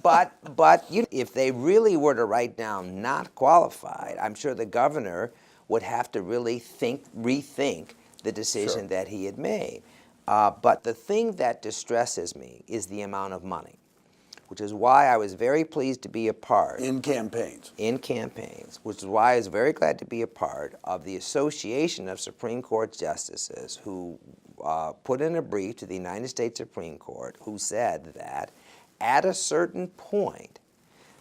if they really were to write down not qualified, I'm sure the governor would have to really rethink the decision that he had made. But the thing that distresses me is the amount of money, which is why I was very pleased to be a part. In campaigns. In campaigns, which is why I was very glad to be a part of the Association of Supreme Court Justices who put in a brief to the United States Supreme Court who said that at a certain point,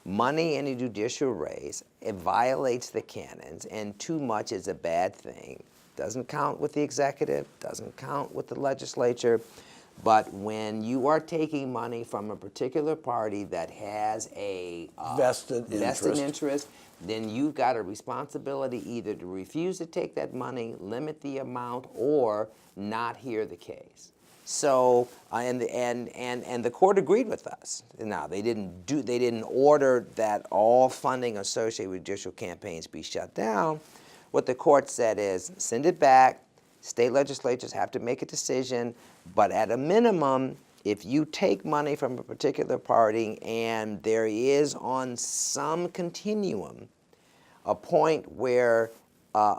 money in a judicial race, it violates the canons, and too much is a bad thing. Doesn't count with the executive, doesn't count with the legislature. But when you are taking money from a particular party that has a vested interest, then you've got a responsibility either to refuse to take that money, limit the amount, or not hear the case. So, and the court agreed with us. Now, they didn't order that all funding associated with judicial campaigns be shut down. What the court said is, send it back. State legislatures have to make a decision, but at a minimum, if you take money from a particular party and there is on some continuum a point where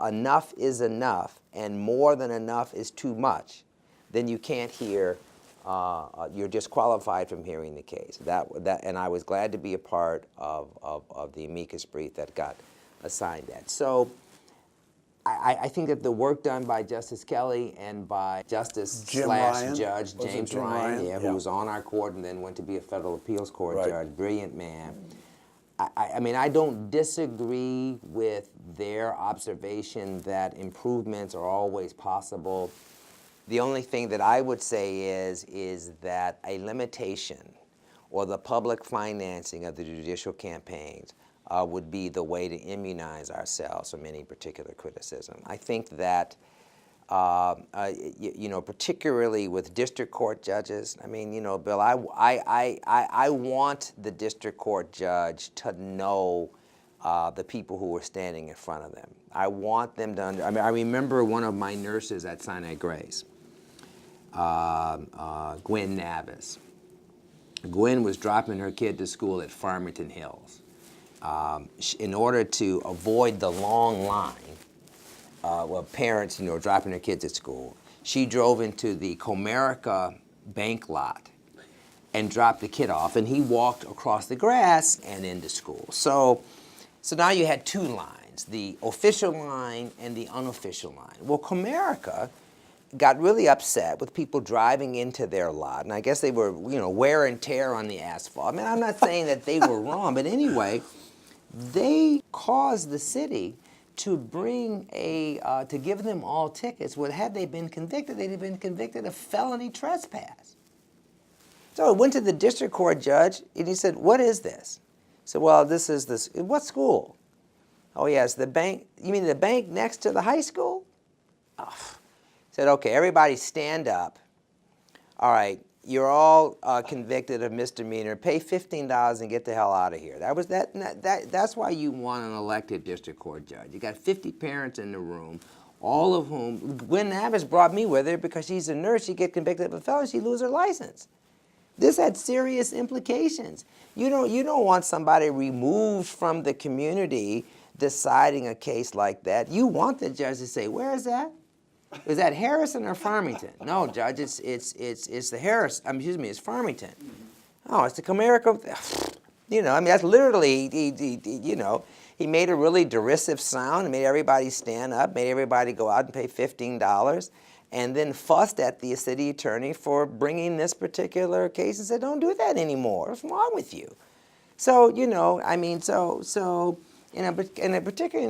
enough is enough and more than enough is too much, then you can't hear, you're disqualified from hearing the case. And I was glad to be a part of the amicus brief that got assigned that. So I think that the work done by Justice Kelly and by Justice Judge James Ryan, who was on our court and then went to be a federal appeals court judge, brilliant man. I mean, I don't disagree with their observation that improvements are always possible. The only thing that I would say is that a limitation or the public financing of the judicial campaigns would be the way to immunize ourselves from any particular criticism. I think that, you know, particularly with district court judges, I mean, you know, Bill, I want the district court judge to know the people who are standing in front of them. I want them to I remember one of my nurses at Sinai Grace, Gwen Navis. Gwen was dropping her kid to school at Farmington Hills. In order to avoid the long line of parents, you know, dropping their kids at school, she drove into the Comerica bank lot and dropped the kid off, and he walked across the grass and into school. So now you had two lines, the official line and the unofficial line. Well, Comerica got really upset with people driving into their lot, and I guess they were, you know, wear and tear on the asphalt. I mean, I'm not saying that they were wrong, but anyway, they caused the city to bring to give them all tickets. Well, had they been convicted, they'd have been convicted of felony trespass. So it went to the district court judge, and he said, "What is this?" I said, "Well, this is this. What school?" "Oh, yes, the bank. You mean the bank next to the high school?" Oh. Said, "Okay, everybody stand up. All right, you're all convicted of misdemeanor. Pay $15 and get the hell out of here." That's why you want an elected district court judge. You got 50 parents in the room, all of whom, Gwen Navis brought me with her because she's a nurse. She get convicted of a felony, she lose her license. This had serious implications. You don't want somebody removed from the community deciding a case like that. You want the judge to say, "Where is that? Is that Harrison or Farmington?" "No, Judge, it's the Harris. Excuse me, it's Farmington." "Oh, it's the Comerica." You know, I mean, that's literally, you know, he made a really derisive sound, and made everybody stand up, made everybody go out and pay $15, and then fussed at the city attorney for bringing this particular case and said, "Don't do that anymore. What's wrong with you?" So, you know, I mean, particularly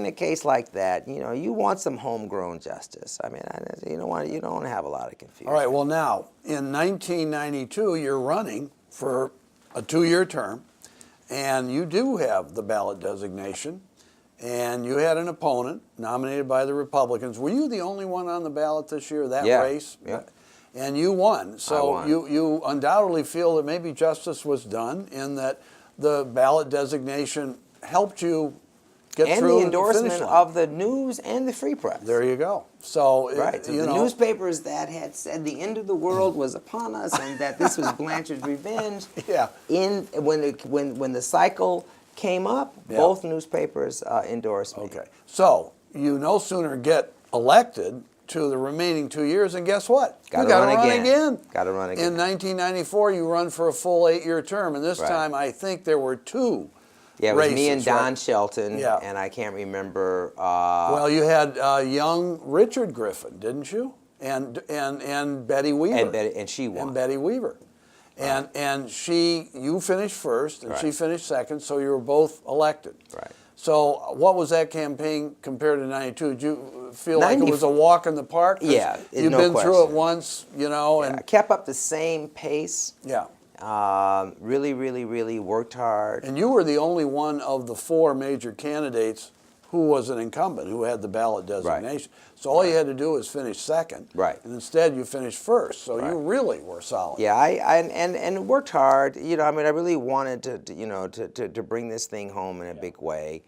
in a case like that, you know, you want some homegrown justice. I mean, you don't want to have a lot of confusion. All right. Well, now in 1992, you're running for a 2-year term, and you do have the ballot designation, and you had an opponent nominated by the Republicans. Were you the only one on the ballot this year? That race? Yeah. And you won. So I won. You undoubtedly feel that maybe justice was done, in that the ballot designation helped you get and through the the endorsement finish line. of the news and the free press. There you go. So, Right. So you the know, newspapers that had said the end of the world was upon us and that this was Blanchard's revenge. Yeah. When the cycle came up, Yeah. both newspapers endorsed me. Okay. So you no sooner get elected to the remaining 2 years, and guess what? Gotta you got to run run again. again. Gotta run again. In 1994, you run for a full 8-year term, and this Right. time I think there were 2 Yeah, it was races. me and Don right? Shelton, Yeah. and I can't remember. Well, you had young Richard Griffin, didn't you? And Betty Weaver. And she won. And Betty Weaver. And you finished first, and she Right. finished second, so you were both elected. Right. So what was that campaign compared to 92? Did you feel like it 90 was a walk in the park? 'Cause Yeah, you've no been through it question. once, you know, I and kept up the same pace. yeah. Really, really, really worked hard. And you were the only one of the 4 major candidates who was an incumbent, who had the ballot designation. So all you had to do was finish second. Right. And instead you finished first. So Right. you really were solid. Yeah, I worked hard. You know, I mean, I really wanted to bring this thing home in a big way,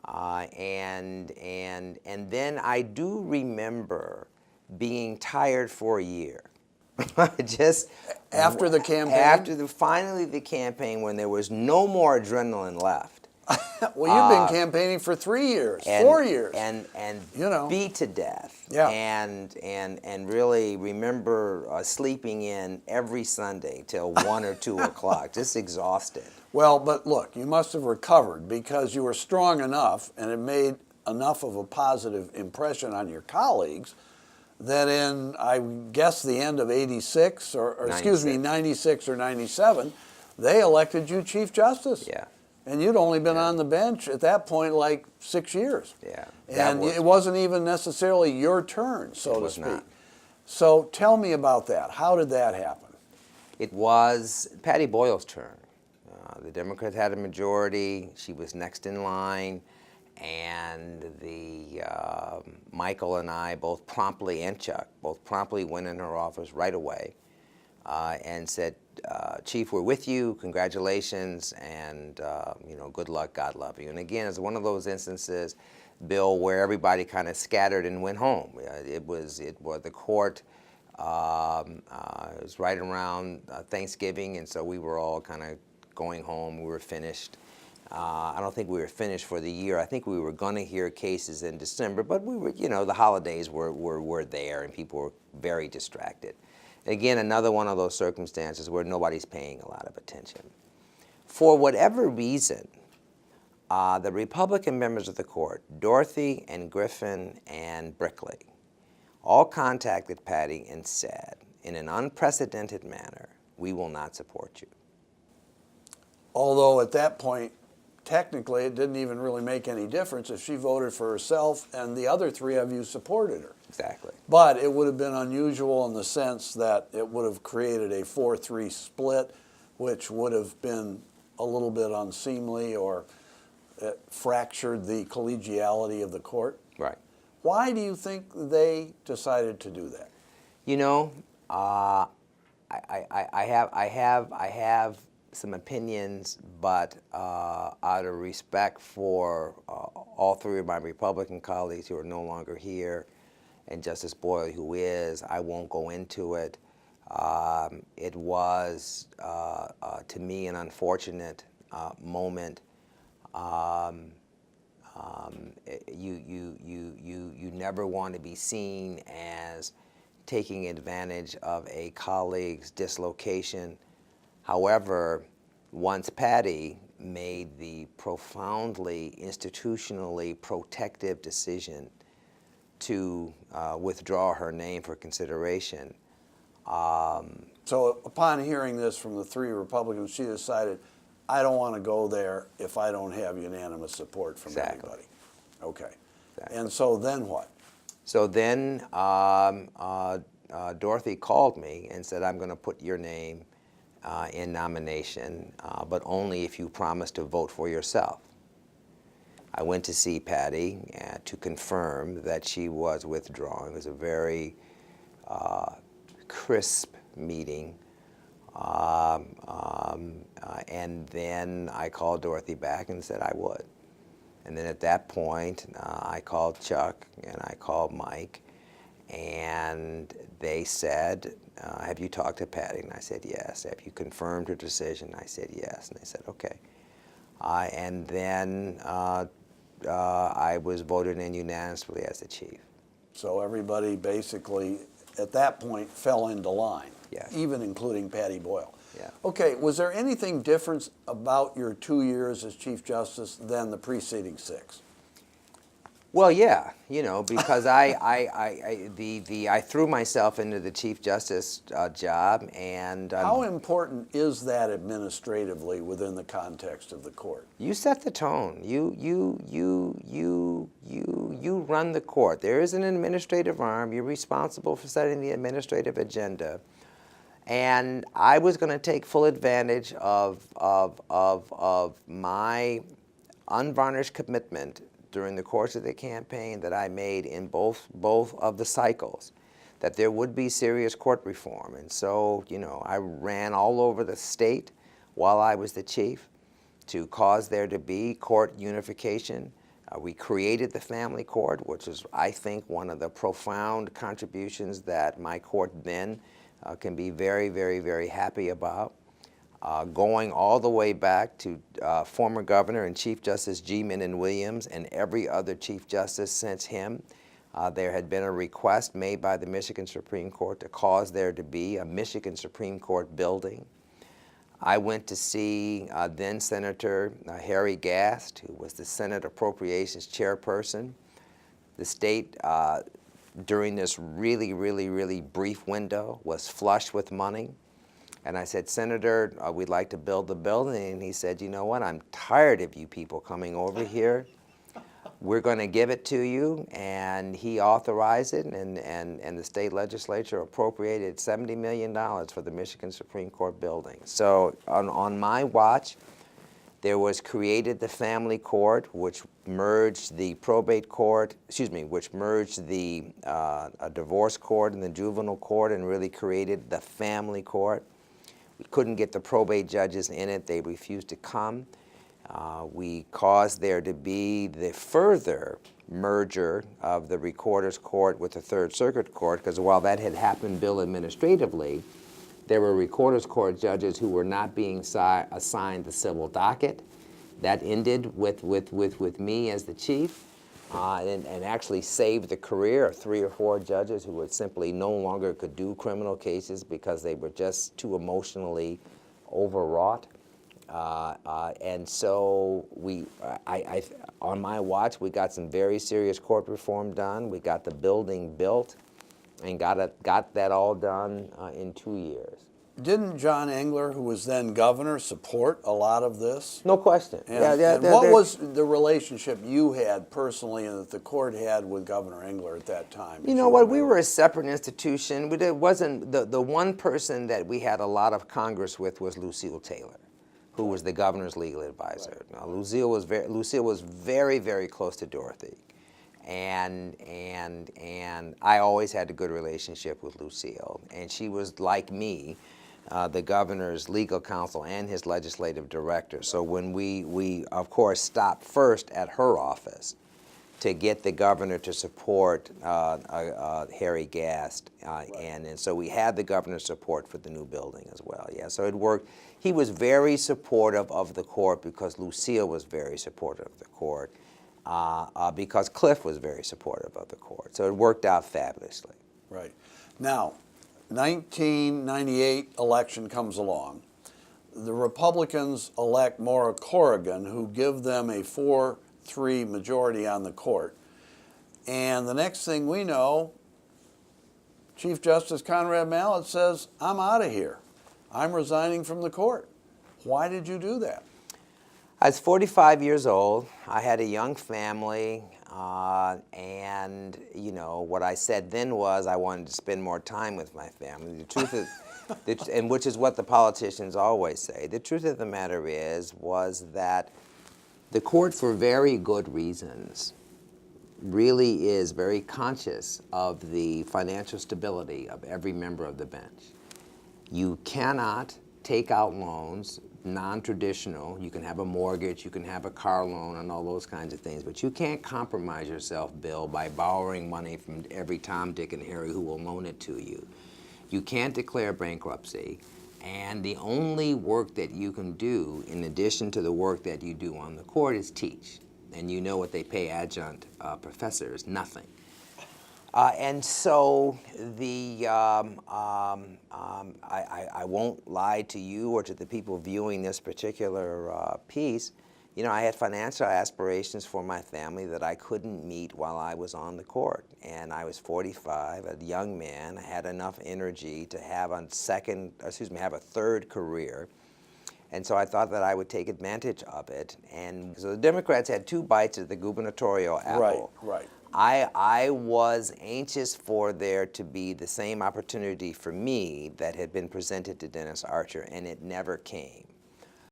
and then I do remember being tired for a year. Just After the campaign? After finally the campaign, when there was no more adrenaline left. Well, you've been campaigning for 3 years, 4 years. and You know. beat to death. Yeah. And really remember sleeping in every Sunday till 1 or 2 o'clock, just exhausted. Well, but look, you must have recovered because you were strong enough and it made enough of a positive impression on your colleagues that in, I guess, the end of 86, or excuse me, 96 or 97, they elected you Chief Justice. Yeah. And you'd only been on the bench at that point like 6 years. Yeah. And it wasn't even necessarily your turn, so to was speak. not. So tell me about that. How did that happen? It was Patty Boyle's turn. The Democrats had a majority. She was next in line. And Michael and I both promptly, and Chuck, both promptly went in her office right away and said, Chief, we're with you, congratulations, and good luck, God love you. And again, it's one of those instances, Bill, where everybody kind of scattered and went home. It was the court, it was right around Thanksgiving, and so we were all kind of going home. We were finished. I don't think we were finished for the year. I think we were going to hear cases in December, but we were, the holidays were there and people were very distracted. Again, another one of those circumstances where nobody's paying a lot of attention. For whatever reason, the Republican members of the court, Dorothy and Griffin and Brickley, all contacted Patty and said, in an unprecedented manner, we will not support you. Although at that point, technically, it didn't even really make any difference if she voted for herself and the other 3 of you supported her. Exactly. But it would have been unusual in the sense that it would have created a 4-3 split, which would have been a little bit unseemly, or it fractured the collegiality of the court. Right. Why do you think they decided to do that? I have some opinions, but out of respect for all 3 of my Republican colleagues who are no longer here, and Justice Boyle, who is, I won't go into it. It was, to me, an unfortunate moment. You never want to be seen as taking advantage of a colleague's dislocation. However, once Patty made the profoundly institutionally protective decision to withdraw her name for consideration. So upon hearing this from the 3 Republicans, she decided, I don't want to go there if I don't have unanimous support from everybody. Okay. Exactly. And so then what? So then Dorothy called me and said, I'm going to put your name in nomination, but only if you promise to vote for yourself. I went to see Patty to confirm that she was withdrawing. It was a very crisp meeting. And then I called Dorothy back and said I would. And then at that point, I called Chuck and I called Mike, and they said, have you talked to Patty? And I said, yes. Have you confirmed her decision? I said, yes. And they said, okay. And then I was voted in unanimously as the chief. So everybody basically, at that point, fell into line. Yes. Even including Patty Boyle. Yeah. Okay, was there anything different about your 2 years as Chief Justice than the preceding 6? Well, yeah, because I threw myself into the Chief Justice job, and How important is that administratively within the context of the court? you set the tone. You run the court. There is an administrative arm. You're responsible for setting the administrative agenda. And I was going to take full advantage of my unvarnished commitment during the course of the campaign that I made in both of the cycles, that there would be serious court reform. And so, I ran all over the state while I was the chief to cause there to be court unification. We created the family court, which is, I think, one of the profound contributions that my court then can be very, very, very happy about. Going all the way back to former Governor and Chief Justice G. Minden Williams and every other Chief Justice since him, there had been a request made by the Michigan Supreme Court to cause there to be a Michigan Supreme Court building. I went to see then Senator Harry Gast, who was the Senate Appropriations Chairperson. The state, during this really, really, really brief window, was flush with money. And I said, Senator, we'd like to build the building. And he said, you know what, I'm tired of you people coming over here. We're going to give it to you. And he authorized it, and the state legislature appropriated $70 million for the Michigan Supreme Court building. So on my watch, there was created the family court, which merged the probate court, which merged the divorce court and the juvenile court and really created the family court. We couldn't get the probate judges in it. They refused to come. We caused there to be the further merger of the Recorder's Court with the Third Circuit Court, because while that had happened bill administratively, there were Recorder's Court judges who were not being assigned the civil docket. That ended with me as the chief, and actually saved the career of 3 or 4 judges who would simply no longer could do criminal cases because they were just too emotionally overwrought. And so on my watch, we got some very serious court reform done. We got the building built and got that all done in 2 years. Didn't John Engler, who was then governor, support a lot of this? No question. And what was the relationship you had personally and that the court had with Governor Engler at that time? You know what? We were a separate institution. It wasn't the one person that we had a lot of Congress with was Lucille Taylor, who was the governor's legal advisor. Right. Now, Lucille was very, very close to Dorothy. And I always had a good relationship with Lucille. And she was, like me, the governor's legal counsel and his legislative director. So when we of course, stopped first at her office to get the governor to support Harry Gast. And so we had the governor's support for the new building as well. Yeah, so it worked. He was very supportive of the court because Lucille was very supportive of the court. Because Cliff was very supportive of the court. So it worked out fabulously. Right. Now, 1998 election comes along. The Republicans elect Maura Corrigan, who give them a 4-3 majority on the court. And the next thing we know, Chief Justice Conrad Mallett says, I'm out of here. I'm resigning from the court. Why did you do that? I was 45 years old. I had a young family, and what I said then was I wanted to spend more time with my family. The truth is, and which is what the politicians always say. The truth of the matter was that the court, for very good reasons, really is very conscious of the financial stability of every member of the bench. You cannot take out loans non-traditional. You can have a mortgage, you can have a car loan, and all those kinds of things. But you can't compromise yourself, Bill, by borrowing money from every Tom, Dick, and Harry who will loan it to you. You can't declare bankruptcy. And the only work that you can do, in addition to the work that you do on the court, is teach. And you know what they pay adjunct professors? Nothing. And so I won't lie to you or to the people viewing this particular piece. You know, I had financial aspirations for my family that I couldn't meet while I was on the court. And I was 45, a young man. I had enough energy to have a third career. And so I thought that I would take advantage of it. And so the Democrats had two bites at the gubernatorial apple. Right. I was anxious for there to be the same opportunity for me that had been presented to Dennis Archer, and it never came.